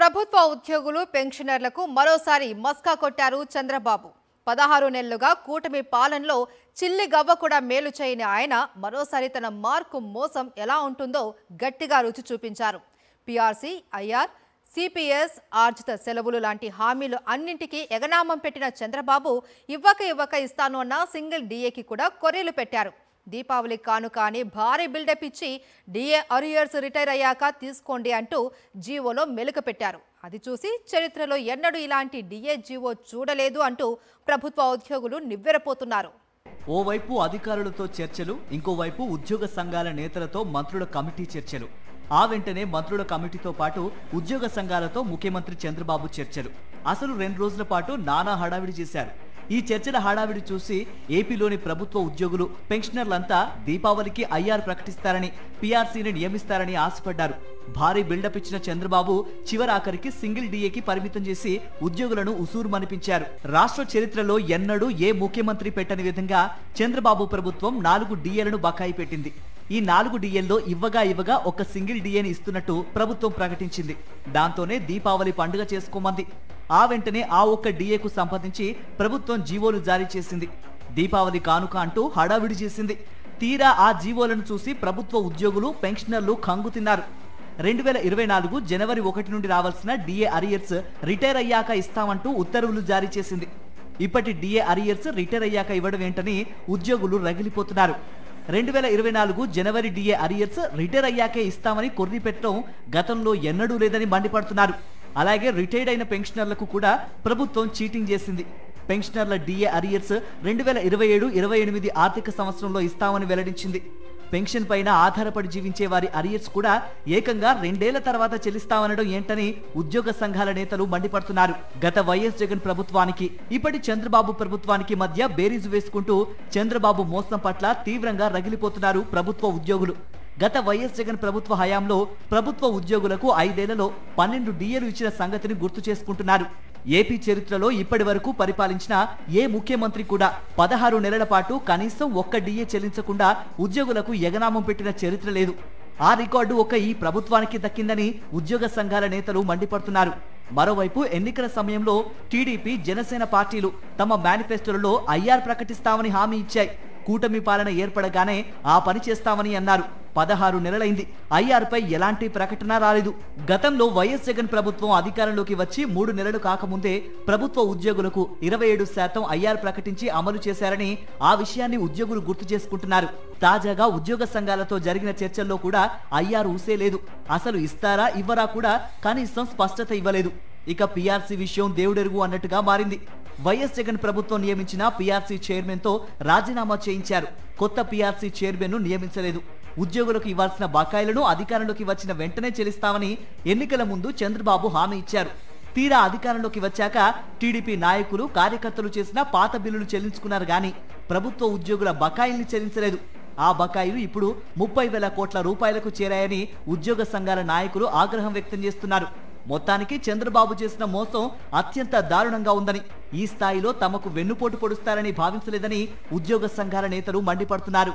ప్రభుత్వ ఉద్యోగులు పెన్షనర్లకు మరోసారి మస్కా కొట్టారు చంద్రబాబు. 16 నెలలుగా కూటమి పాలనలో చిల్లి గవ్వ కూడా మేలు చేయని ఆయన మరోసారి తన మార్కు మోసం ఎలా ఉంటుందో గట్టిగా రుచి చూపించారు. పీఆర్సీ, ఐఆర్, సిపిఎస్, ఆర్జిత సెలవులు లాంటి హామీలు అన్నింటికీ ఎగనామం పెట్టిన చంద్రబాబు ఇవ్వక ఇస్తాను అన్న సింగిల్ డిఏకి కూడా కొర్రీలు పెట్టారు. దీపావళి కానుక అని భారీ బిల్డప్ ఇచ్చి డిఏ అరియర్స్ రిటైర్ అయ్యాక తీసుకోండి అంటూ జీవోలో మెలుక పెట్టారు. అది చూసి చరిత్రలో ఎన్నడూ ఇలాంటి డిఏ జీవో చూడలేదు అంటూ ప్రభుత్వ ఉద్యోగులు నివ్వెరపోతున్నారు. ఓవైపు అధికారులతో చర్చలు, ఇంకోవైపు ఉద్యోగ సంఘాల నేతలతో మంత్రుల కమిటీ చర్చలు. ఆ వెంటనే మంత్రుల కమిటీతో పాటు ఉద్యోగ సంఘాలతో ముఖ్యమంత్రి చంద్రబాబు చర్చలు. అసలు 2 రోజుల పాటు నానా హడావిడి చేశారు. ఈ చర్చల హడావిడి చూసి ఏపీలోని ప్రభుత్వ ఉద్యోగులు, పెన్షనర్లంతా దీపావళికి ఐఆర్ ప్రకటిస్తారని, పీఆర్సీని నియమిస్తారని ఆశపడ్డారు. భారీ బిల్డప్ ఇచ్చిన చంద్రబాబు చివరాఖరికి సింగిల్ డిఏకి పరిమితం చేసి ఉద్యోగులను ఉసూరుమనిపించారు. రాష్ట్ర చరిత్రలో ఎన్నడూ ఏ ముఖ్యమంత్రి పెట్టని విధంగా చంద్రబాబు ప్రభుత్వం 4 డిఏలను బకాయి పెట్టింది. ఈ 4 డిఏల్లో ఇవ్వగా ఒక సింగిల్ డిఏని ఇస్తున్నట్టు ప్రభుత్వం ప్రకటించింది. దాంతోనే దీపావళి పండుగ చేసుకోమంది. ఆ వెంటనే ఆ ఒక్క డిఏకు సంబంధించి ప్రభుత్వం జీవోలు జారీ చేసింది. దీపావళి కానుక అంటూ హడావిడి చేసింది. తీరా ఆ జీవోలను చూసి ప్రభుత్వ ఉద్యోగులు, పెన్షనర్లు కంగుతిన్నారు. 2024 జనవరి 1 నుండి రావాల్సిన డిఏ అరియర్స్ రిటైర్ అయ్యాక ఇస్తామంటూ ఉత్తర్వులు జారీ చేసింది. ఇప్పటి డిఏ అరియర్స్ రిటైర్ అయ్యాక ఇవ్వడం ఏంటని ఉద్యోగులు రగిలిపోతున్నారు. 2024 జనవరి డిఏ అరియర్స్ రిటైర్ అయ్యాకే ఇస్తామని కొర్రీ పెట్టడం గతంలో ఎన్నడూ లేదని మండిపడుతున్నారు. అలాగే రిటైర్డ్ అయిన పెన్షనర్లకు కూడా ప్రభుత్వం చీటింగ్ చేసింది. పెన్షనర్ల డిఏ అరియర్స్ 2027-28 ఆర్థిక సంవత్సరంలో ఇస్తామని వెల్లడించింది. పెన్షన్ పైన ఆధారపడి జీవించే వారి అరియర్స్ కూడా ఏకంగా 2 ఏళ్ల తర్వాత చెల్లిస్తామనడం ఏంటని ఉద్యోగ సంఘాల నేతలు మండిపడుతున్నారు. గత వైఎస్ జగన్ ప్రభుత్వానికి, ఇప్పటి చంద్రబాబు ప్రభుత్వానికి మధ్య బేరీజు వేసుకుంటూ చంద్రబాబు మోసం పట్ల తీవ్రంగా రగిలిపోతున్నారు ప్రభుత్వ ఉద్యోగులు. గత వైఎస్ జగన్ ప్రభుత్వ హయాంలో ప్రభుత్వ ఉద్యోగులకు 5 ఏళ్లలో 12 డిఏలు ఇచ్చిన సంగతిని గుర్తు చేసుకుంటున్నారు. ఏపీ చరిత్రలో ఇప్పటి వరకు పరిపాలించిన ఏ ముఖ్యమంత్రి కూడా 16 నెలల పాటు కనీసం ఒక్క డిఏ చెల్లించకుండా ఉద్యోగులకు ఎగనామం పెట్టిన చరిత్ర లేదు. ఆ రికార్డు ఒక ఈ ప్రభుత్వానికి దక్కిందని ఉద్యోగ సంఘాల నేతలు మండిపడుతున్నారు. మరోవైపు ఎన్నికల సమయంలో టీడీపీ, జనసేన పార్టీలు తమ మేనిఫెస్టోలలో ఐఆర్ ప్రకటిస్తామని హామీ ఇచ్చాయి. కూటమి పాలన ఏర్పడగానే ఆ పని చేస్తామని అన్నారు. 16 నెలలైంది, ఐఆర్ పై ఎలాంటి ప్రకటన రాలేదు. గతంలో వైఎస్ జగన్ ప్రభుత్వం అధికారంలోకి వచ్చి 3 నెలలు కాకముందే ప్రభుత్వ ఉద్యోగులకు 27% ఐఆర్ ప్రకటించి అమలు చేశారని ఆ విషయాన్ని ఉద్యోగులు గుర్తు చేసుకుంటున్నారు. తాజాగా ఉద్యోగ సంఘాలతో జరిగిన చర్చల్లో కూడా ఐఆర్ ఊసే లేదు. అసలు ఇస్తారా ఇవ్వరా కూడా కనీసం స్పష్టత ఇవ్వలేదు. ఇక పీఆర్సీ విషయం దేవుడెరుగు అన్నట్టుగా మారింది. వైఎస్ జగన్ ప్రభుత్వం నియమించిన పీఆర్సీ చైర్మన్ తో రాజీనామా చేయించారు. కొత్త పీఆర్సీ చైర్మన్ ను నియమించలేదు. ఉద్యోగులకు ఇవ్వాల్సిన బకాయిలను అధికారంలోకి వచ్చిన వెంటనే చెల్లిస్తామని ఎన్నికల ముందు చంద్రబాబు హామీ ఇచ్చారు. తీరా అధికారంలోకి వచ్చాక టీడీపీ నాయకులు, కార్యకర్తలు చేసిన పాత బిల్లులు చెల్లించుకున్నారు గానీ ప్రభుత్వ ఉద్యోగుల బకాయిల్ని చెల్లించలేదు. ఆ బకాయిలు ఇప్పుడు 30,000 కోట్ల రూపాయలకు చేరాయని ఉద్యోగ సంఘాల నాయకులు ఆగ్రహం వ్యక్తం చేస్తున్నారు. మొత్తానికి చంద్రబాబు చేసిన మోసం అత్యంత దారుణంగా ఉందని, ఈ స్థాయిలో తమకు వెన్నుపోటు పొడుస్తారని భావించలేదని ఉద్యోగ సంఘాల నేతలు మండిపడుతున్నారు.